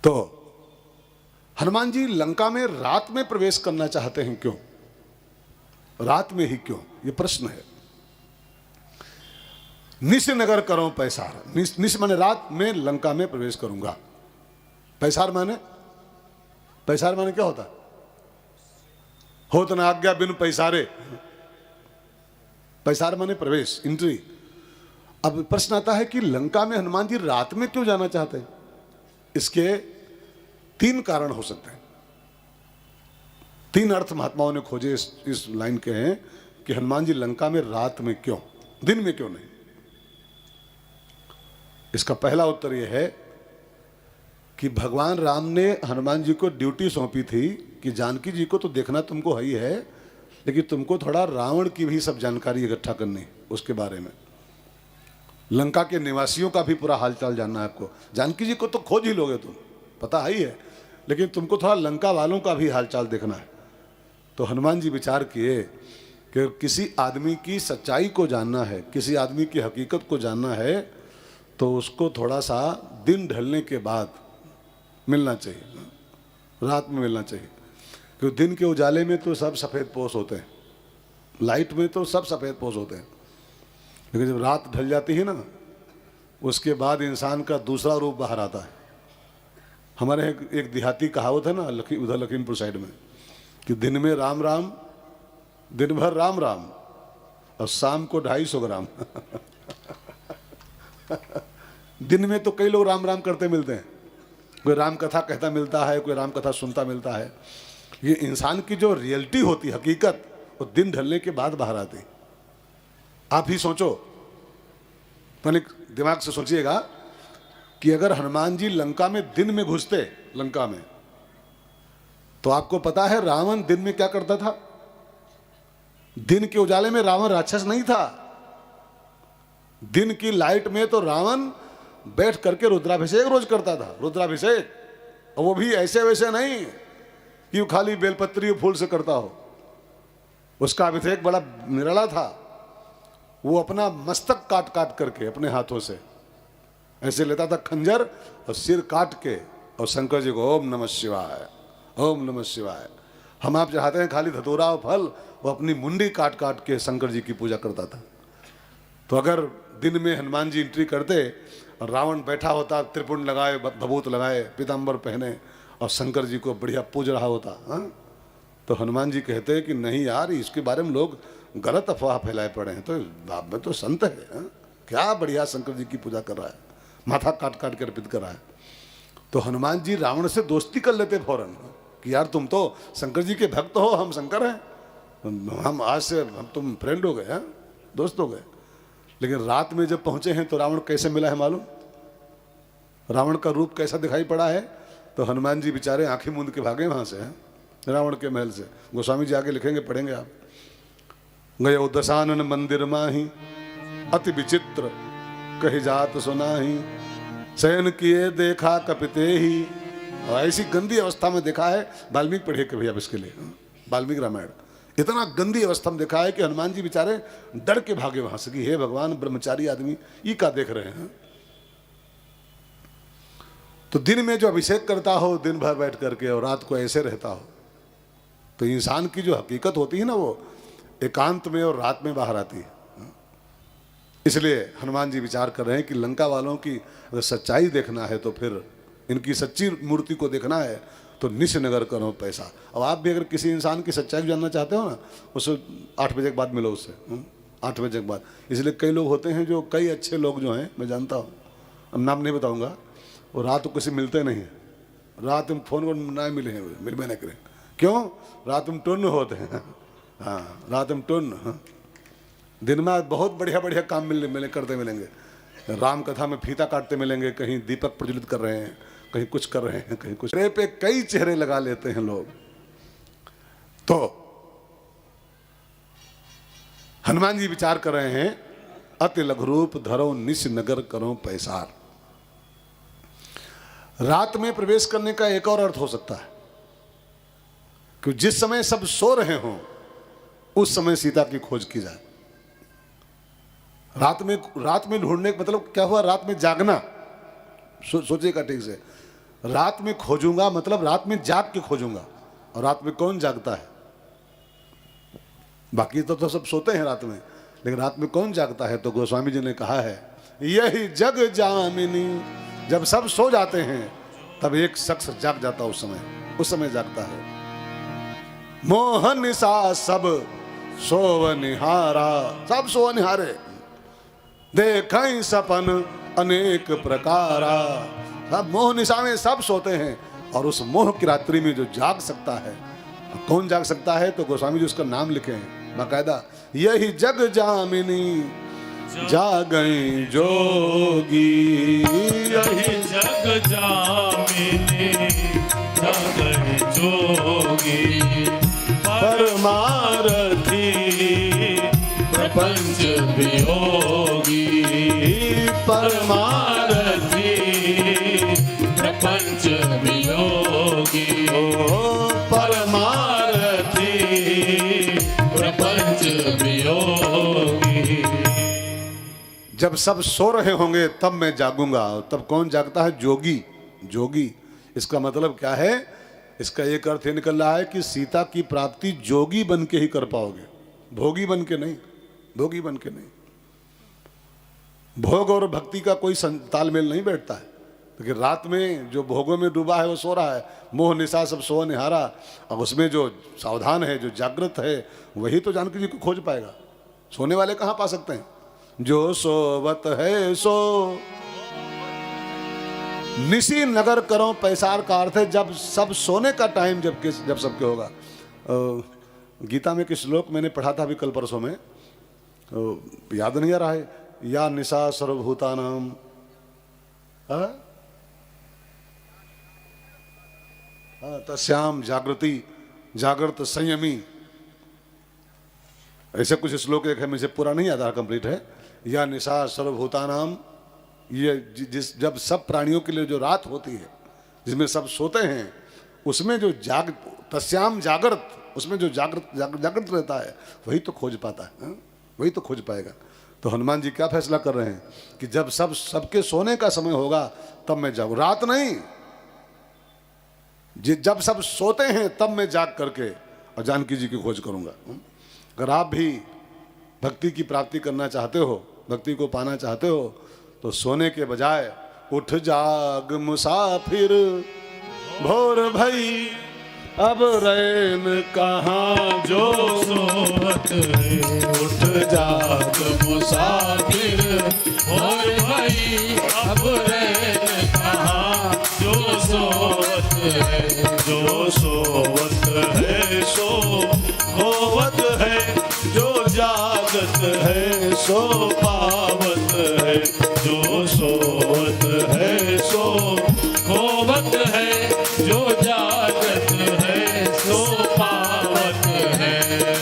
तो हनुमान जी लंका में रात में प्रवेश करना चाहते हैं, क्यों? रात में ही क्यों, ये प्रश्न है। निश नगर करो पैसार, निश माने रात में लंका में प्रवेश करूंगा। पैसार माने क्या होता? होत न आज्ञा बिन पैसारे, पैसार माने प्रवेश, एंट्री। अब प्रश्न आता है कि लंका में हनुमान जी रात में क्यों जाना चाहते हैं? इसके 3 कारण हो सकते हैं। 3 अर्थ महात्माओं ने खोजे इस लाइन के हैं कि हनुमान जी लंका में रात में क्यों, दिन में क्यों नहीं। इसका पहला उत्तर यह है कि भगवान राम ने हनुमान जी को ड्यूटी सौंपी थी कि जानकी जी को तो देखना तुमको ही है, लेकिन तुमको थोड़ा रावण की भी सब जानकारी इकट्ठा करनी, उसके बारे में। लंका के निवासियों का भी पूरा हालचाल जानना है आपको। जानकी जी को तो खोज ही लोगे तुम, पता ही है, लेकिन तुमको थोड़ा लंका वालों का भी हालचाल देखना है। तो हनुमान जी विचार किए कि किसी आदमी की सच्चाई को जानना है, किसी आदमी की हकीकत को जानना है, तो उसको थोड़ा सा दिन ढलने के बाद मिलना चाहिए, रात में मिलना चाहिए। क्योंकि दिन के उजाले में तो सब सफ़ेद पोश होते हैं, लाइट में तो सब सफ़ेद पोश होते हैं, लेकिन जब रात ढल जाती है ना, उसके बाद इंसान का दूसरा रूप बाहर आता है। हमारे एक देहाती कहावत है ना, उधर लखीमपुर साइड में, कि दिन में राम राम, दिन भर राम राम, और शाम को 250 ग्राम। दिन में तो कई लोग राम राम करते मिलते हैं, कोई राम कथा कहता मिलता है, कोई राम कथा सुनता मिलता है। ये इंसान की जो रियलिटी होती, हकीकत, वो दिन ढलने के बाद बाहर आती। आप ही सोचो, मैंने दिमाग से सोचिएगा कि अगर हनुमान जी लंका में दिन में घुसते, लंका में, तो आपको पता है रावण दिन में क्या करता था? दिन के उजाले में रावण राक्षस नहीं था। दिन की लाइट में तो रावण बैठ करके रुद्राभिषेक रोज करता था, रुद्राभिषेक, और वो भी ऐसे वैसे नहीं कि वो खाली बेलपत्री फूल से करता हो। उसका अभिषेक बड़ा निराला था। वो अपना मस्तक काट काट करके अपने हाथों से ऐसे लेता था खंजर, और सिर काट के, और शंकर जी को ओम नमः शिवाय, ओम नमः शिवाय। हम आप चाहते हैं खाली धतूरा और फल, वो अपनी मुंडी काट काट के शंकर जी की पूजा करता था। तो अगर दिन में हनुमान जी एंट्री करते और रावण बैठा होता, त्रिपुंड लगाए, भभूत लगाए, पीताम्बर पहने, और शंकर जी को बढ़िया पूज रहा होता, हाँ, तो हनुमान जी कहते हैं कि नहीं यार, इसके बारे में लोग गलत अफवाह फैलाए पड़े हैं, तो बाप में तो संत है, हाँ? क्या बढ़िया शंकर जी की पूजा कर रहा है, माथा काट काट के अर्पित कर रहा है। तो हनुमान जी रावण से दोस्ती कर लेते फौरन कि यार तुम तो शंकर जी के भक्त हो, हम शंकर हैं, हम आज से हम तुम फ्रेंड हो गए, हाँ, दोस्त हो गए। लेकिन रात में जब पहुंचे हैं तो रावण कैसे मिला है मालूम? रावण का रूप कैसा दिखाई पड़ा है? तो हनुमान जी बेचारे आंखें मूंद के भागे वहां से, रावण के महल से। गोस्वामी जी आगे लिखेंगे, पढ़ेंगे आप। गयो दशानन मंदिर माही, अति विचित्र कही जात सुनाही, शयन किए देखा कपिते ही। और ऐसी गंदी अवस्था में देखा है, वाल्मीकि पढ़िए कभी आप इसके लिए, वाल्मीकि रामायण। इतना गंदी अवस्था में देखा है कि हनुमान जी बेचारे डर के भागे वहां से कि हे भगवान, ब्रह्मचारी आदमी ये का देख रहे हैं। तो दिन में जो अभिषेक करता हो दिन भर बैठ करके, और रात को ऐसे रहता हो, तो इंसान की जो हकीकत होती है ना, वो एकांत में और रात में बाहर आती है। इसलिए हनुमान जी विचार कर रहे हैं कि लंका वालों की अगर सच्चाई देखना है, तो फिर इनकी सच्ची मूर्ति को देखना है, तो निश नगर करो पैसा। अब आप भी अगर किसी इंसान की सच्चाई जानना चाहते हो ना, उससे 8 बजे के बाद मिलो उससे, 8 बजे के बाद। इसलिए कई लोग होते हैं जो, कई अच्छे लोग जो हैं, मैं जानता हूँ, अब नाम नहीं बताऊँगा, वो रात को किसी मिलते नहीं है, रात में फ़ोन को ना मिले हैं, मिलवे न करें। क्यों? रात में टुन्न होते हैं, हाँ, रात में टुन्न, हाँ। दिन में बहुत बढ़िया बढ़िया काम मिले करते मिलेंगे, राम कथा में फीता काटते मिलेंगे, कहीं दीपक प्रज्वलित कर रहे हैं, कहीं कुछ कर रहे हैं, कहीं कुछ। चेहरे पे कई चेहरे लगा लेते हैं लोग। तो हनुमान जी विचार कर रहे हैं, अति लघु रूप धरो निश नगर करो पैसार। रात में प्रवेश करने का एक और अर्थ हो सकता है कि जिस समय सब सो रहे हों, उस समय सीता की खोज की जाए। रात में ढूंढने का मतलब क्या हुआ? रात में जागना। सोचिएगा ठीक से, रात में खोजूंगा मतलब रात में जाग के खोजूंगा। और रात में कौन जागता है? बाकी तो सब सोते हैं रात में, लेकिन रात में कौन जागता है? तो गोस्वामी जी ने कहा है, यही जग जामिनी, जब सब सो जाते हैं तब एक शख्स जाग जाता है, उस समय जागता है। मोहन सा सब सोवनिहारा, सब सोवनिहारे, देखें सपन अनेक प्रकारा। सब मोह निशा में सब सोते हैं, और उस मोह की रात्रि में जो जाग सकता है, कौन जाग सकता है? तो गोस्वामी जी उसका नाम लिखे हैं बाकायदा, यही जग जामिनी जागई जोगी। यही जग जामिनी जागई जोगी, परमारथी प्रपंच वियोगी, परमारथी प्रपंच वियोगी, परमारथी प्रपंच वियोगी। जब सब सो रहे होंगे तब मैं जागूंगा। तब कौन जागता है? जोगी। जोगी, इसका मतलब क्या है? इसका एक अर्थ ये निकल रहा है कि सीता की प्राप्ति जोगी बन के ही कर पाओगे, भोगी बन के नहीं, भोगी बन के नहीं। भोग और भक्ति का कोई तालमेल नहीं बैठता है, लेकिन रात में जो भोगों में डूबा है वो सो रहा है, मोह निशा सब सो निहारा, और उसमें जो सावधान है, जो जागृत है, वही तो जानकी जी को खोज पाएगा। सोने वाले कहाँ पा सकते हैं? जो सोवत है सो निसी नगर करो पैसार का अर्थ है जब सब सोने का टाइम जब सबके होगा। गीता में एक श्लोक मैंने पढ़ा था अभी कल परसों में, याद नहीं आ रहा है, या निशा सर्वभूतानाम, तस्याम जागृति जागृत संयमी, ऐसे कुछ श्लोक एक है, मुझे पूरा नहीं याद आ रहा, कंप्लीट है। या निशा सर्वभूतानाम, ये जब सब प्राणियों के लिए जो रात होती है जिसमें सब सोते हैं, उसमें जो तस्याम जागृत, उसमें जो जागृत रहता है वही तो खोज पाता है, वही तो खोज पाएगा। तो हनुमान जी क्या फैसला कर रहे हैं कि जब सबके सोने का समय होगा तब मैं जागूं, रात नहीं, जब सब सोते हैं तब मैं जाग करके और जानकी जी की खोज करूंगा। अगर आप भी भक्ति की प्राप्ति करना चाहते हो, भक्ति को पाना चाहते हो, तो सोने के बजाय उठ जाग मुसाफिर, भोर भई अब रैन कहाँ जो सोवत है। उठ जाग मुसाफिर, भोर भई अब रैन कहाँ जो सोवत है। जो सोवत है सो खोवत है, जो जागत है सो पावत है। जो सोवत है सो खोवत है, जो जागत है सो पावत है।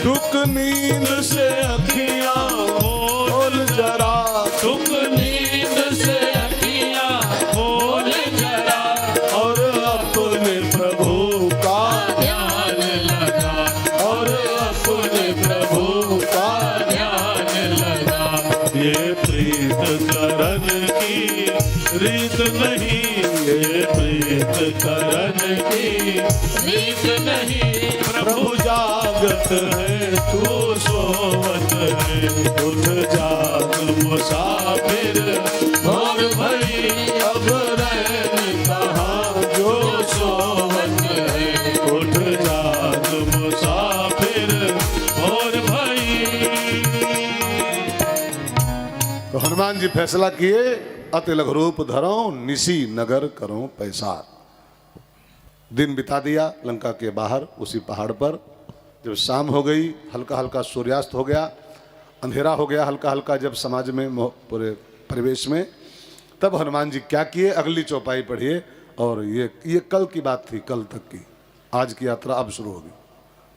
टुक नींद से अखियां खोल जरा, सुख नींद से अखियां खोल जरा, और अपने प्रभु का ध्यान लगा, और अपने प्रभु का ध्यान लगा। ये प्रीत करन की रीत नहीं, ये प्रीत करन की रीत नहीं। प्रभु जागत है तू सोवत है। उठ जाग मुसाफिर, भोर भई अब रैन कहाँ जो सोवत है। उठ जाग मुसाफिर, भोर भई। तो हनुमान जी फैसला किए, अति लघु रूप धरो निसी नगर करो पैसार। दिन बिता दिया लंका के बाहर उसी पहाड़ पर। जब शाम हो गई, हल्का हल्का सूर्यास्त हो गया, अंधेरा हो गया हल्का हल्का जब समाज में पूरे परिवेश में, तब हनुमान जी क्या किए, अगली चौपाई पढ़िए। और ये कल की बात थी, कल तक की। आज की यात्रा अब शुरू होगी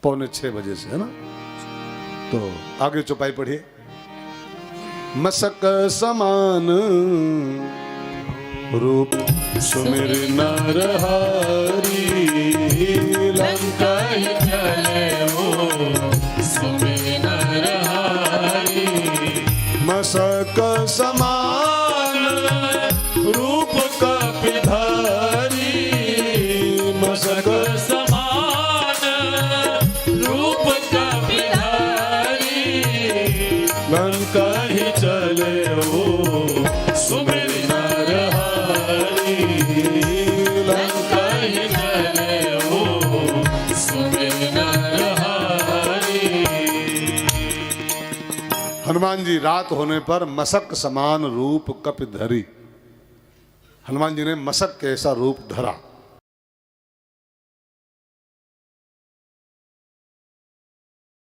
5:45 बजे से, है ना। तो आगे चौपाई पढ़िए। मसक समान रूप सुमिर नर हरि, लंका चले वो सुमिर नर हरि। मसक समान रूप कपिधरि, मस्तक समान रूप कपिधारी लंका ही चले वो सुमिर नरहरि लंका ही चले वो सुमिर नरहरि। हनुमान जी रात होने पर मशक समान रूप कप धरी, हनुमान जी ने मशक के ऐसा रूप धरा।